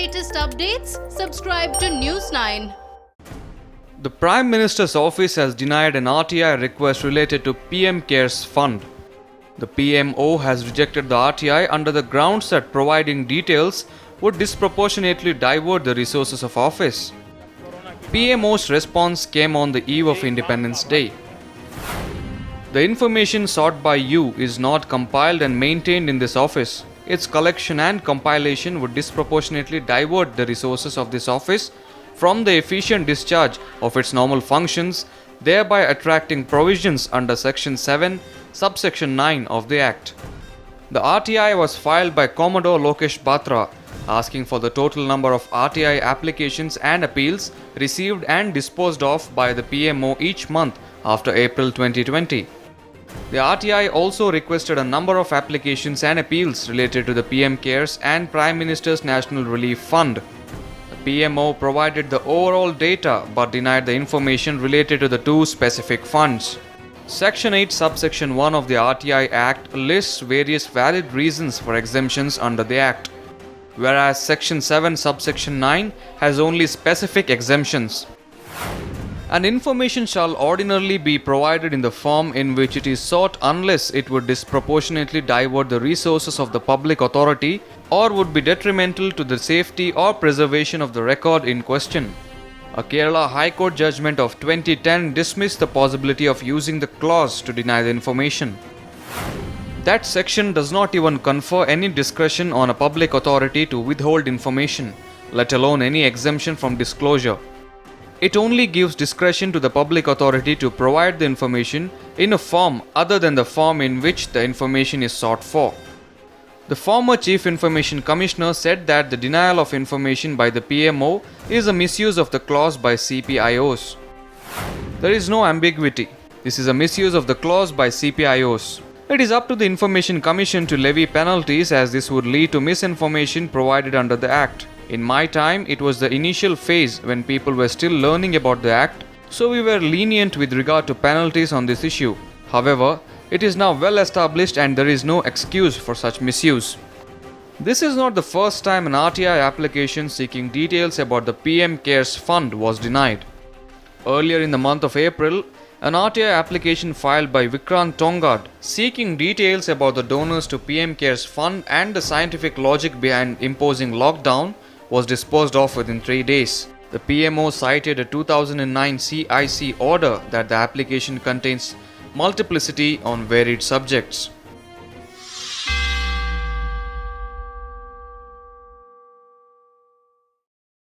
latest updates, subscribe to News9. The Prime Minister's office has denied an RTI request related to PM CARES Fund. The PMO has rejected the RTI under the grounds that providing details would disproportionately divert the resources of office. PMO's response came on the eve of Independence Day. The information sought by you is not compiled and maintained in this office. Its collection and compilation would disproportionately divert the resources of this office from the efficient discharge of its normal functions, thereby attracting provisions under Section 7, Subsection 9 of the Act. The RTI was filed by Commodore Lokesh Batra, asking for the total number of RTI applications and appeals received and disposed of by the PMO each month after April 2020. The RTI also requested a number of applications and appeals related to the PM CARES and Prime Minister's National Relief Fund. The PMO provided the overall data but denied the information related to the two specific funds. Section 8, Subsection 1 of the RTI Act lists various valid reasons for exemptions under the Act, whereas Section 7, Subsection 9 has only specific exemptions. An information shall ordinarily be provided in the form in which it is sought unless it would disproportionately divert the resources of the public authority or would be detrimental to the safety or preservation of the record in question. A Kerala High Court judgment of 2010 dismissed the possibility of using the clause to deny the information. That section does not even confer any discretion on a public authority to withhold information, let alone any exemption from disclosure. It only gives discretion to the public authority to provide the information in a form other than the form in which the information is sought for. The former Chief Information Commissioner said that the denial of information by the PMO is a misuse of the clause by CPIOs. There is no ambiguity. This is a misuse of the clause by CPIOs. It is up to the Information Commission to levy penalties, as this would lead to misinformation provided under the Act. In my time, it was the initial phase when people were still learning about the Act, so we were lenient with regard to penalties on this issue. However, it is now well established and there is no excuse for such misuse. This is not the first time an RTI application seeking details about the PM CARES Fund was denied. Earlier in the month of April, an RTI application filed by Vikrant Tongad seeking details about the donors to PM CARES Fund and the scientific logic behind imposing lockdown was disposed of within 3 days. The PMO cited a 2009 CIC order that the application contains multiplicity on varied subjects.